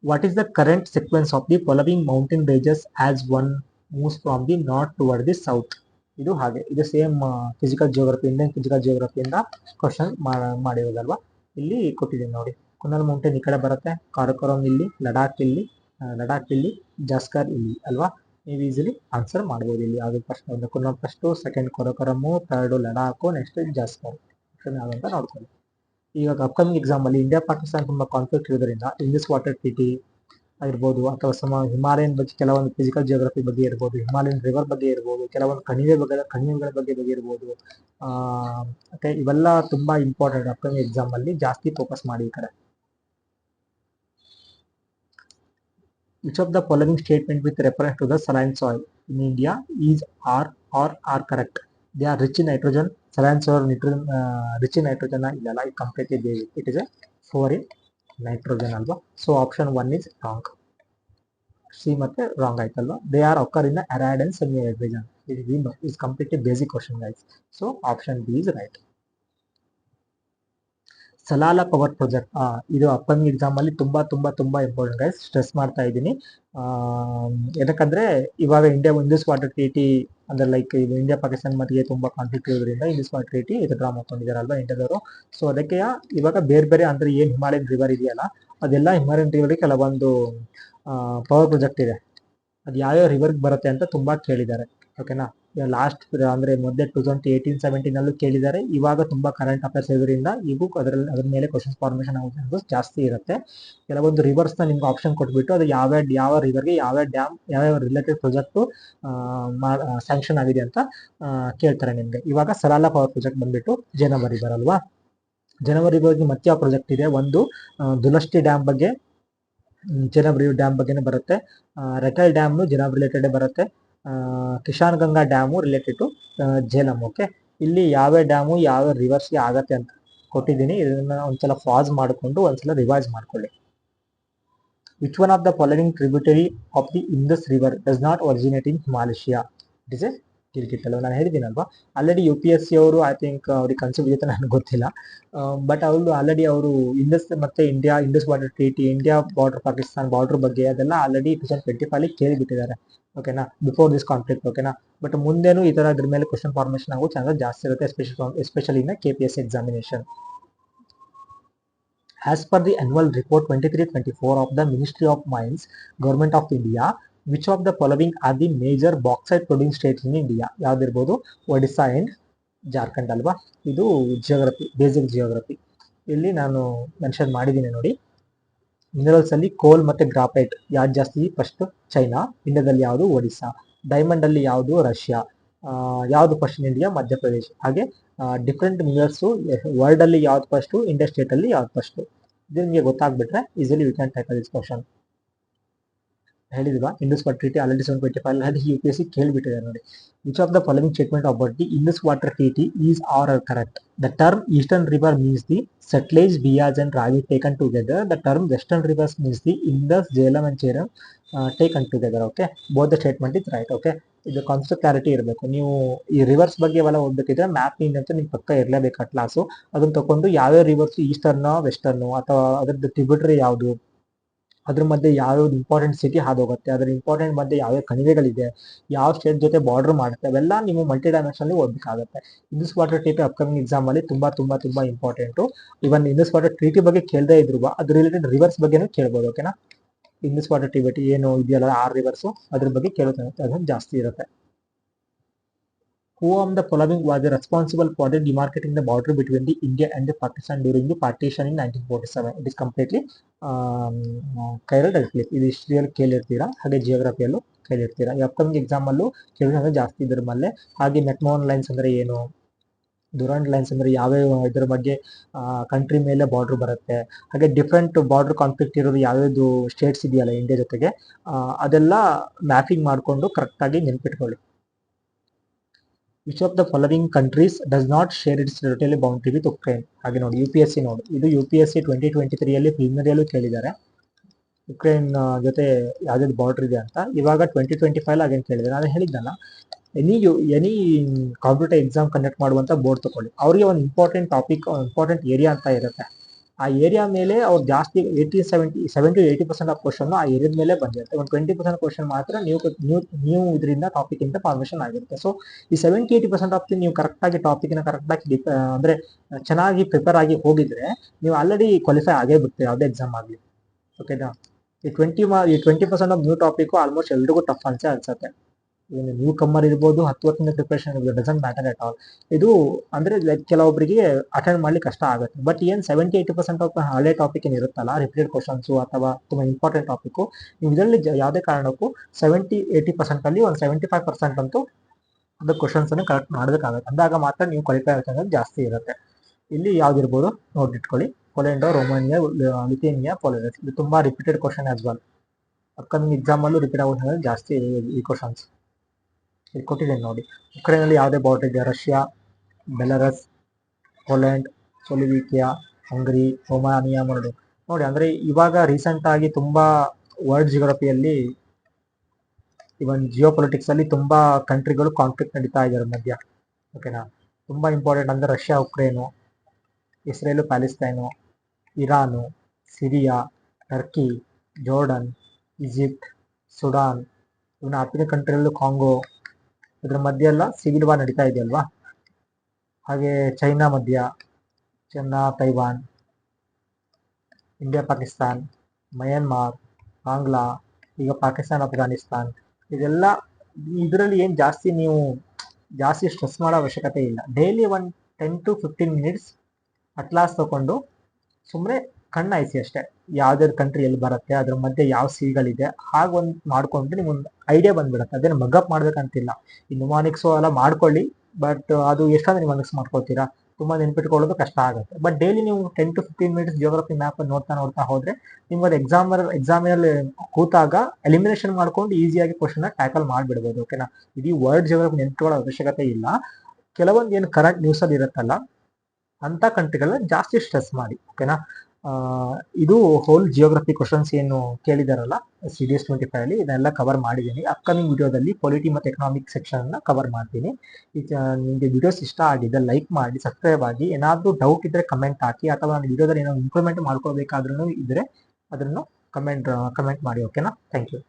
What is the current sequence of the following mountain ranges as one moves from the north toward the south. ಇದು ಹಾಗೆ, ಇದು same physical geography, Indian physical ಜಿಯೋಗ್ರಫಿಯಿಂದ ಕ್ವಶನ್ ಮಾಡಿರೋದಲ್ವಾ. ಇಲ್ಲಿ ಕೊಟ್ಟಿದ್ದೀನಿ ನೋಡಿ, ಕುನ್ನಲ್ ಮೌಂಟೇನ್ ಈ ಕಡೆ ಬರುತ್ತೆ, ಕಾರಕೋರಂ ಇಲ್ಲಿ, ಲಡಾಖ್ ಇಲ್ಲಿ, ಜಾಸ್ಕರ್ ಇಲ್ಲಿ ಅಲ್ವಾ. ನೀವು ಈಸಿಲಿ ಆನ್ಸರ್ ಮಾಡ್ಬೋದು ಇಲ್ಲಿ. ಯಾವುದು ಫಸ್ಟ್ ಒಂದು Kunlun first, second Karakoram, third Ladakh, next Zanskar. Option ಯಾವ್ದಂತ ನೋಡ್ಕೊಳ್ಳಿ. ಈಗ ಅಪ್ಕಮಿಂಗ್ ಎಕ್ಸಾಮ್ ಅಲ್ಲಿ ಇಂಡಿಯಾ ಪಾಕಿಸ್ತಾನ ತುಂಬಾ ಕಾನ್ಫ್ಲಿಕ್ಟ್ ಇರೋದ್ರಿಂದ ಇಂಡಸ್ ವಾಟರ್ ಟ್ರೀಟಿ ಇರ್ಬೋದು, ಅಥವಾ ಹಿಮಾಲಯನ್ ಬಗ್ಗೆ ಕೆಲವೊಂದು ಫಿಸಿಕಲ್ ಜಿಯೋಗ್ರಫಿ ಬಗ್ಗೆ ಇರ್ಬೋದು, ಹಿಮಾಲಯನ್ ರಿವರ್ ಬಗ್ಗೆ ಇರ್ಬೋದು, ಕೆಲವೊಂದು ಕಣಿವೆಗಳ ಬಗ್ಗೆ ಇರ್ಬೋದು. ಮತ್ತೆ ಇವೆಲ್ಲ ತುಂಬಾ ಇಂಪಾರ್ಟೆಂಟ್ ಅಪ್ಕಮಿಂಗ್ ಎಕ್ಸಾಮ್ ಅಲ್ಲಿ, ಜಾಸ್ತಿ ಫೋಕಸ್ ಮಾಡಿ ಈ ಕಡೆ. Which of the following statement with reference to the saline soil in India is are correct? They are rich in nitrogen. Saline soil rich in nitrogen ಇಲ್ಲ, ಇದು ಕಂಪ್ಲೀಟ್ಲಿ ಬೇರೆ. It is a 4 in nitrogen ಅಲ್ವಾ. So option 1 is wrong. C ಮತ್ತೆ wrong ಆಯ್ತಲ್ವಾ. They are occur in arid and semi hydrogen. Is completely basic question guys. So option B is right. Salal power project, ಇದು upcoming exam ಅಲ್ಲಿ ತುಂಬಾ ತುಂಬಾ ತುಂಬಾ important guys. Stress ಮಾಡ್ತಾ ಇದ್ದೀನಿ, ಯಾಕಂದ್ರೆ ಇವಾಗ ಇಂಡಸ್ ವಾಟರ್ ಟ್ರೀಟಿ ಅಂದ್ರೆ ಲೈಕ್ ಇದು ಇಂಡಿಯಾ ಪಾಕಿಸ್ತಾನ ಮಧ್ಯೆ ತುಂಬಾ ಕಾನ್ಫ್ಲಿಕ್ಟ್ ಇರೋದ್ರಿಂದ ಇಂಡಸ್ ವಾಟರ್ ಟ್ರೀಟಿ ವಿತ್ಡ್ರಾ ಮಾಡ್ಕೊಂಡಿದ್ದಾರಲ್ವಾ ಇಂಡಿಯಾದವರು. ಸೊ ಅದಕ್ಕೆ ಇವಾಗ ಬೇರೆ ಬೇರೆ ಅಂದ್ರೆ ಏನ್ ಹಿಮಾಲಯನ್ ರಿವರ್ ಇದೆಯಲ್ಲ, ಅದೆಲ್ಲ ಹಿಮಾಲಯನ್ ರಿವರ್ಗೆ ಕೆಲವೊಂದು ಪವರ್ ಪ್ರಾಜೆಕ್ಟ್ ಇದೆ. ಅದು ಯಾವ್ಯಾವ ರಿವರ್ಗೆ ಬರುತ್ತೆ ಅಂತ ತುಂಬಾ ಕೇಳಿದ್ದಾರೆ. ಓಕೆನಾ, ಲಾಸ್ಟ್ ಅಂದ್ರೆ ಮೊದಲೇ 2018-17 ಅಲ್ಲೂ ಕೇಳಿದ್ದಾರೆ. ಇವಾಗ ತುಂಬಾ ಕರೆಂಟ್ ಅಫೇರ್ಸ್ ಇರೋದ್ರಿಂದ ಇವು ಅದ್ರ ಮೇಲೆ ಕ್ವಶನ್ ಫಾರ್ಮೇಶನ್ ಆಗೋ ಚಾನ್ಸಸ್ ಜಾಸ್ತಿ ಇರುತ್ತೆ. ಕೆಲವೊಂದು ರಿವರ್ಸ್ ನ ನಿಮ್ಗೆ ಆಪ್ಷನ್ ಕೊಟ್ಬಿಟ್ಟು ಅದು ಯಾವ ರಿವರ್ಗೆ ಯಾವ ಡ್ಯಾಮ್ ಯಾವ ರಿಲೇಟೆಡ್ ಪ್ರಾಜೆಕ್ಟ್ ಸ್ಯಾಂಕ್ಷನ್ ಆಗಿದೆ ಅಂತ ಕೇಳ್ತಾರೆ ನಿಮ್ಗೆ. ಇವಾಗ ಸಲಾಲ ಪವರ್ ಪ್ರಾಜೆಕ್ಟ್ ಬಂದ್ಬಿಟ್ಟು ಜೇನಮ ರಿವರ್ ಅಲ್ವಾ. ಜೇನಮ ರಿವರ್ಗೆ ಮತ್ತೆ ಯಾವ ಪ್ರಾಜೆಕ್ಟ್ ಇದೆ, ಒಂದು ದುಲಷ್ಟಿ ಡ್ಯಾಮ್ ಬಗ್ಗೆ, ಜೇನಮ್ ಡ್ಯಾಮ್ ಬಗ್ಗೆನೇ ಬರುತ್ತೆ. ರೆಟಲ್ ಡ್ಯಾಮ್ ಜೇನಮ್ ರಿಲೇಟೆಡ್ ಬರುತ್ತೆ. Kishan Ganga dam related to Jhelum. Okay, ಇಲ್ಲಿ ಯಾವ ಡ್ಯಾಮು ಯಾವ ರಿವರ್ಸ್ಗೆ ಆಗತ್ತೆ ಅಂತ ಕೊಟ್ಟಿದ್ದೀನಿ. ಇದನ್ನ ಒಂದ್ಸಲ ಪಾಸ್ ಮಾಡಿಕೊಂಡು ಒಂದ್ಸಲ ರಿವೈಸ್ ಮಾಡ್ಕೊಳ್ಳಿ. Which one of the following tributary of the Indus river does not originate in Himalaya? It is A Gilgit ಅಲ್ವಾ. ನಾನು ಹೇಳಿದ್ದೀನಲ್ವಾ ಆಲ್ರೆಡಿ UPSC ಅವರು, ಐ ಥಿಂಕ್ ಅವ್ರಿಗೆ ಕನ್ಸಿವ್ ಜೊತೆ ನನಗೆ ಗೊತ್ತಿಲ್ಲ, ಬಟ್ ಅವರು ಆಲ್ರೆಡಿ ಅವರು ಇಂಡಸ್ ಮತ್ತೆ Indus water treaty, India border Pakistan border ಬಗ್ಗೆ ಅದೆಲ್ಲ ಆಲ್ರೆಡಿ 2025 ಕೇಳಿಬಿಟ್ಟಿದ್ದಾರೆ. ಓಕೆನಾ, ಬಿಫೋರ್ ದಿಸ್ ಕಾನ್ಫ್ಲಿಕ್ಟ್. ಓಕೆನಾ, ಬಟ್ ಮುಂದೇನು ಈ ತರ ಅದ್ರ ಮೇಲೆ ಕ್ವಶನ್ ಫಾರ್ಮೇಶನ್ ಆಗೋ ಚಾನ್ಸಸ್ ಜಾಸ್ತಿ ಇರುತ್ತೆ, especially in KPSC examination. As per the annual report 23-24 of the Ministry of Mines, Government of India, which of the following are the major bauxite producing states in India? ಯಾವ್ದಿರ್ಬೋದು, Odisha and Jharkhand ಅಲ್ವಾ. ಇದು geography, basic geography. ಇಲ್ಲಿ ನಾನು mention ಮಾಡಿದ್ದೀನಿ ನೋಡಿ. Minerals ಅಲ್ಲಿ ಕೋಲ್ ಮತ್ತೆ ಗ್ರಾಫೈಟ್ ಯಾವ್ದು ಜಾಸ್ತಿ? ಫಸ್ಟ್ ಚೈನಾ, ಇಂಡಿಯಾದಲ್ಲಿ ಯಾವುದು? ಒಡಿಸ್ಸಾ. ಡೈಮಂಡ್ ಅಲ್ಲಿ ಯಾವುದು? ರಷ್ಯಾ. ಯಾವುದು ಫಸ್ಟ್ ಇನ್ ಇಂಡಿಯಾ? ಮಧ್ಯಪ್ರದೇಶ್. ಹಾಗೆ ಡಿಫ್ರೆಂಟ್ ಮಿನರಲ್ಸ್ ವರ್ಲ್ಡ್ ಅಲ್ಲಿ ಯಾವ್ದು ಫಸ್ಟ್, ಇಂಡಿಯಾ ಸ್ಟೇಟ್ ಅಲ್ಲಿ ಯಾವ್ದು ಫಸ್ಟ್, ಇದು ನಿಮಗೆ ಗೊತ್ತಾಗ್ಬಿಟ್ರೆ easily we can tackle this question. ಹೇಳಿದ್ವಾ, Indus water treaty already 2025 UPSC ಕೇಳಿಬಿಟ್ಟಿದ್ದಾರೆ ನೋಡಿ. Which of the following statement about the Indus water treaty is are correct? The term eastern river means the Sutlej, Beas and Ravi taken together. The term western rivers means the Indus, Jhelum and ಚೇರಂ taken together. Okay, both the statement is right. Okay, ಇದು concept clarity ಇರಬೇಕು. ನೀವು ಈ reverse ಬಗ್ಗೆ ಎಲ್ಲ ಓದಬೇಕಿದ್ರೆ mapping ಅಂತ ನಿಮ್ಗೆ ಪಕ್ಕ ಇರಲೇಬೇಕು ಆ ಕ್ಲಾಸು. ಅದನ್ನ ತಗೊಂಡು ಯಾವ್ಯಾವ ರಿವರ್ಸ್ ಈಸ್ಟರ್ನ್, ವೆಸ್ಟರ್ನ್, ಅಥವಾ ಅದ್ರದ್ದು ಟ್ರಿಬ್ಯೂಟರಿ ಯಾವುದು, ಅದ್ರ ಮಧ್ಯೆ ಯಾವ್ಯಾವ್ದು ಇಂಪಾರ್ಟೆಂಟ್ ಸಿಟಿ ಹಾದೋಗುತ್ತೆ, ಅದ್ರ ಇಂಪಾರ್ಟೆಂಟ್ ಮಧ್ಯೆ ಯಾವ್ಯಾವ ಕಣಿವೆಗಳಿದೆ, ಯಾವ ಸ್ಟೇಟ್ ಜೊತೆ ಬಾರ್ಡರ್ ಮಾಡುತ್ತೆ, ಅವೆಲ್ಲ ನೀವು ಮಲ್ಟಿ ಡೈಮೆನ್ಷನ್ ಓದಬೇಕಾಗುತ್ತೆ. Indus water treaty upcoming exam ಅಲ್ಲಿ ತುಂಬಾ ತುಂಬಾ ತುಂಬಾ important. Even Indus water treaty ಬಗ್ಗೆ ಕೇಳದೇ ಇದ್ರು ಅದ್ರ ರಿಲೇಟೆಡ್ ರಿವರ್ಸ್ ಬಗ್ಗೆನೂ ಕೇಳ್ಬೋದು. ಓಕೆನಾ, ಇಂಡಸ್ ವಾಟರ್ ಟ್ರೀಟಿ ಏನು ಇದೆಯಲ್ಲ 6 ರಿವರ್ಸ್, ಅದ್ರ ಬಗ್ಗೆ ಕೇಳೋದು ಅದೊಂದು ಜಾಸ್ತಿ ಇರುತ್ತೆ. Who of the following was responsible for the demarcating the border between the India and the Pakistan during the partition in 1947? It is completely Kairal Radcliffe. ಇದು ಹಿಸ್ಟ್ರಿಯಲ್ಲಿ ಕೇಳಿರ್ತೀರಾ, ಹಾಗೆ ಜಿಯೋಗ್ರಫಿಯಲ್ಲೂ ಕೇಳಿರ್ತೀರಾ. ಈ ಅಪ್ಕಮಿಂಗ್ ಎಕ್ಸಾಮಲ್ಲೂ ಕೇಳೋದು ಜಾಸ್ತಿ ಇದ್ರ ಮೇಲೆ. ಹಾಗೆ ಮೆಕ್ಮೋಹನ್ ಲೈನ್ಸ್ ಅಂದರೆ ಏನು, ಡುರಾಂಡ್ ಲೈನ್ಸ್ ಅಂದರೆ ಯಾವ್ಯಾವ ಇದ್ರ ಬಗ್ಗೆ ಕಂಟ್ರಿ ಮೇಲೆ ಬಾರ್ಡ್ರ್ ಬರುತ್ತೆ, ಹಾಗೆ ಡಿಫ್ರೆಂಟ್ ಬಾರ್ಡ್ರ್ ಕಾನ್ಫ್ಲಿಕ್ಟ್ ಇರೋದು ಯಾವ್ಯಾವುದು ಸ್ಟೇಟ್ಸ್ ಇದೆಯಲ್ಲ ಇಂಡಿಯಾ ಜೊತೆಗೆ, ಅದೆಲ್ಲ ಮ್ಯಾಪಿಂಗ್ ಮಾಡಿಕೊಂಡು ಕರೆಕ್ಟಾಗಿ ನೆನ್ಪಿಟ್ಕೊಳ್ಳಿ. Which of the following countries does not share it's territorial boundary with Ukraine. ಹಾಗೆ ನೋಡಿ UPSC ನೋಡಿ, ಇದು UPSC 2023 ಪ್ರಿಲಿಮಿನರಿಯಲ್ಲೂ ಕೇಳಿದ್ದಾರೆ. ಉಕ್ರೇನ್ ಜೊತೆ ಯಾವ್ದಾದ್ರು ಬಾರ್ಡರ್ ಇದೆ ಅಂತ. ಇವಾಗ 2025 ಅಗೇನ್ ಕೇಳಿದ್ದಾರೆ. ನಾನು ಹೇಳಿದ್ದಲ್ಲ, ಎನಿ ಕಾಂಪಿಟೇಟಿವ್ ಎಕ್ಸಾಮ್ ಕಂಡಕ್ಟ್ ಮಾಡುವಂಥ ಬೋರ್ಡ್ ತಗೊಳ್ಳಿ, ಅವರಿಗೆ ಒಂದು ಇಂಪಾರ್ಟೆಂಟ್ ಟಾಪಿಕ್, ಇಂಪಾರ್ಟೆಂಟ್ ಏರಿಯಾ ಅಂತ ಇರುತ್ತೆ. ಆ ಏರಿಯಾ ಮೇಲೆ ಅವ್ರು ಜಾಸ್ತಿ 70-80% ಆಫ್ ಕ್ವಶನ್ ಆ ಏರಿಯಾದ ಮೇಲೆ ಬಂದಿರುತ್ತೆ. ಒಂದು 20% ಕ್ವಶನ್ ಮಾತ್ರ ನೀವು ಇದರಿಂದ ಟಾಪಿಕ್ಕಿಂದ ಫಾರ್ಮೇಷನ್ ಆಗಿರುತ್ತೆ. ಸೊ ಈ 70-80% ಆಫ್ ನೀವು ಕರೆಕ್ಟಾಗಿ ಟಾಪಿಕ್ನ ಕರೆಕ್ಟಾಗಿ ಅಂದರೆ ಚೆನ್ನಾಗಿ ಪ್ರಿಪೇರ್ ಆಗಿ ಹೋಗಿದ್ರೆ ನೀವು ಆಲ್ರೆಡಿ ಕ್ವಾಲಿಫೈ ಆಗೇ ಬಿಡ್ತೀವಿ ಯಾವುದೇ ಎಕ್ಸಾಮ್ ಆಗಲಿ. ಓಕೆನಾ. ಈ 20% ಆಫ್ ನ್ಯೂ ಟಾಪಿಕ್ಕು ಆಲ್ಮೋಸ್ಟ್ ಎಲ್ರಿಗೂ ಟಫ್ ಅನ್ಸುತ್ತೆ. ನ್ಯೂ ಕಮ್ಮರ್ ಇರ್ಬೋದು, 10 ವರ್ಷದಿಂದ ಪ್ರಿಪರೇಷನ್ ಇರ್ಬೋದು, ಡಸಂಟ್ ಮ್ಯಾಟರ್ ಎಟ್ ಆಲ್. ಇದು ಅಂದರೆ ಲೈಕ್ ಕೆಲವೊಬ್ಬರಿಗೆ ಅಟೆಂಡ್ ಮಾಡ್ಲಿಕ್ಕೆ ಕಷ್ಟ ಆಗುತ್ತೆ. ಬಟ್ ಏನು 70-80% ಆಫ್ ಹಳೆ ಟಾಪಿಕ್ ಏನು ಇರುತ್ತಲ್ಲ, ರಿಪೀಟೆಡ್ ಕ್ವಶನ್ಸು ಅಥವಾ ತುಂಬ ಇಂಪಾರ್ಟೆಂಟ್ ಟಾಪಿಕ್ಕು, ನೀವು ಇದರಲ್ಲಿ ಯಾವುದೇ ಕಾರಣಕ್ಕೂ 70-80% ಒಂದು 75% ಅಂತೂ ಅದು ಕ್ವಶನ್ಸನ್ನು ಕರೆಕ್ಟ್ ಮಾಡೋದಕ್ಕಾಗುತ್ತೆ. ಅಂದಾಗ ಮಾತ್ರ ನೀವು ಕ್ವಾಲಿಫೈ ಆಗೋದು ಜಾಸ್ತಿ ಇರುತ್ತೆ. ಇಲ್ಲಿ ಯಾವ್ದಿರ್ಬೋದು ನೋಡಿಟ್ಕೊಳ್ಳಿ, ಪೋಲೆಂಡ್, ರೊಮೇನಿಯಾ, ಲಿಥುವೇನಿಯಾ, ಪೋಲೆಂಡ್. ಇದು ತುಂಬ repeated question as well. Upcoming ಎಕ್ಸಾಮಲ್ಲೂ ರಿಪೀಟ್ ಆಗೋದು ಜಾಸ್ತಿ ಈ ಕ್ವಶನ್ಸ್. ಇದು ಕೊಟ್ಟಿದ್ದೀನಿ ನೋಡಿ. ಉಕ್ರೇನಲ್ಲಿ ಯಾವುದೇ ಬಾರ್ಡರ್ ಇದೆ, Russia, Belarus, Poland, Slovakia, Hungary, Romania ನೋಡಿ. ಅಂದರೆ ಇವಾಗ ರೀಸೆಂಟಾಗಿ ತುಂಬ ವರ್ಲ್ಡ್ ಜಿಯೋಗ್ರಫಿಯಲ್ಲಿ, ಇವನ್ ಜಿಯೋ ಪೊಲಿಟಿಕ್ಸಲ್ಲಿ ತುಂಬ ಕಂಟ್ರಿಗಳು ಕಾನ್ಫ್ಲಿಕ್ಟ್ ನಡೀತಾ ಇದ್ದಾರೆ ಮಧ್ಯ. ಓಕೆನಾ. ತುಂಬ ಇಂಪಾರ್ಟೆಂಟ್ ಅಂದರೆ Russia Ukraine, Israel Palestine, Iran, Syria, Turkey, Jordan, Egypt, Sudan, ಇವನ್ನ ಆಫ್ರಿಕನ್ ಕಂಟ್ರಿಯಲ್ಲೂ ಕಾಂಗೋ, ಇದ್ರ ಮಧ್ಯೆ ಎಲ್ಲ ಸಿವಿಲ್ ವಾರ್ ನಡೀತಾ ಇದೆಯಲ್ವಾ. ಹಾಗೆ ಚೈನಾ ಮಧ್ಯ, ತೈವಾನ್, ಇಂಡಿಯಾ ಪಾಕಿಸ್ತಾನ್, ಮಯನ್ಮಾರ್, ಬಾಂಗ್ಲಾ, ಈಗ ಪಾಕಿಸ್ತಾನ್ ಅಫ್ಘಾನಿಸ್ತಾನ್. ಇದೆಲ್ಲ ಇದರಲ್ಲಿ ಏನು ಜಾಸ್ತಿ ಸ್ಟ್ರೆಸ್ ಮಾಡೋ ಅವಶ್ಯಕತೆ ಇಲ್ಲ. ಡೈಲಿ 10-15 ಮಿನಿಟ್ಸ್ ಅಟ್ಲಾಸ್ ತಗೊಂಡು ಸುಮ್ಮನೆ ಕಣ್ಣಾಯಿಸಿ ಅಷ್ಟೇ, ಯಾವ್ದಾದ್ರು ಕಂಟ್ರಿ ಎಲ್ಲಿ ಬರುತ್ತೆ, ಅದ್ರ ಮಧ್ಯೆ ಯಾವ ಸಿಗಳಿದೆ, ಹಾಗೊಂದು ಮಾಡ್ಕೊಂಡ್ರೆ ನಿಮ್ಗೊಂದು ಐಡಿಯಾ ಬಂದ್ಬಿಡುತ್ತೆ. ಅದೇನು ಮಗಪ್ ಮಾಡ್ಬೇಕಂತಿಲ್ಲ. ಈ ನ್ಯೂಮಾನಿಕ್ಸು ಎಲ್ಲ ಮಾಡ್ಕೊಳ್ಳಿ, ಬಟ್ ಅದು ಎಷ್ಟೊಂದು ನ್ಯೂಮಾನಿಕ್ಸ್ ಮಾಡ್ಕೊಳ್ತೀರಾ, ತುಂಬ ನೆನ್ಪಿಟ್ಕೊಳ್ಳೋದು ಕಷ್ಟ ಆಗುತ್ತೆ. ಬಟ್ ಡೈಲಿ ನೀವು 10-15 ಮಿನಿಟ್ಸ್ ಜಿಯೋಗ್ರಫಿ ಮ್ಯಾಪ್ ನೋಡ್ತಾ ಹೋದ್ರೆ ನಿಮ್ಗೆ ಅದು ಎಕ್ಸಾಮಿನಲ್ಲಿ ಕೂತಾಗ ಎಲಿಮಿನೇಷನ್ ಮಾಡ್ಕೊಂಡು ಈಸಿಯಾಗಿ ಕ್ವಶನ್ನ ಟ್ಯಾಕಲ್ ಮಾಡಿಬಿಡ್ಬೋದು. ಓಕೆನಾ. ಇಡೀ ವರ್ಲ್ಡ್ ಜಿಯೋಗ್ರಫಿ ನೆನ್ಪಿಟ್ಕೊಳ್ಳೋ ಅವಶ್ಯಕತೆ ಇಲ್ಲ. ಕೆಲವೊಂದು ಏನು ಕರೆಂಟ್ ನ್ಯೂಸಲ್ಲಿ ಇರುತ್ತಲ್ಲ ಅಂಥ ಕಂಟ್ರಿಗಳನ್ನ ಜಾಸ್ತಿ ಸ್ಟ್ರೆಸ್ ಮಾಡಿ. ಓಕೆನಾ. ಇದು ಹೋಲ್ ಜಿಯೋಗ್ರಫಿ ಕ್ವಶನ್ಸ್ ಏನು ಕೇಳಿದಾರಲ್ಲ CDS 25 ಇದನ್ನೆಲ್ಲ ಕವರ್ ಮಾಡಿದ್ದೀನಿ. ಅಪ್ಕಮಿಂಗ್ ವಿಡಿಯೋದಲ್ಲಿ ಪೊಲಿಟಿ ಮತ್ತು ಎಕನಾಮಿಕ್ ಸೆಕ್ಷನ್ನ ಕವರ್ ಮಾಡ್ತೀನಿ. ನಿಮಗೆ ವಿಡಿಯೋಸ್ ಇಷ್ಟ ಆಗಿದೆ ಲೈಕ್ ಮಾಡಿ, ಸಬ್ಸ್ಕ್ರೈಬ್ ಆಗಿ. ಏನಾದರೂ ಡೌಟ್ ಇದ್ದರೆ ಕಮೆಂಟ್ ಹಾಕಿ, ಅಥವಾ ನಾನು ವಿಡಿಯೋದಲ್ಲಿ ಏನೋ ಇಂಪ್ರೂವ್ಮೆಂಟ್ ಮಾಡ್ಕೋಬೇಕಾದ್ರೂ ಇದ್ದರೆ ಅದನ್ನು ಕಮೆಂಟ್ ಮಾಡಿ. ಓಕೆನಾ. Thank you.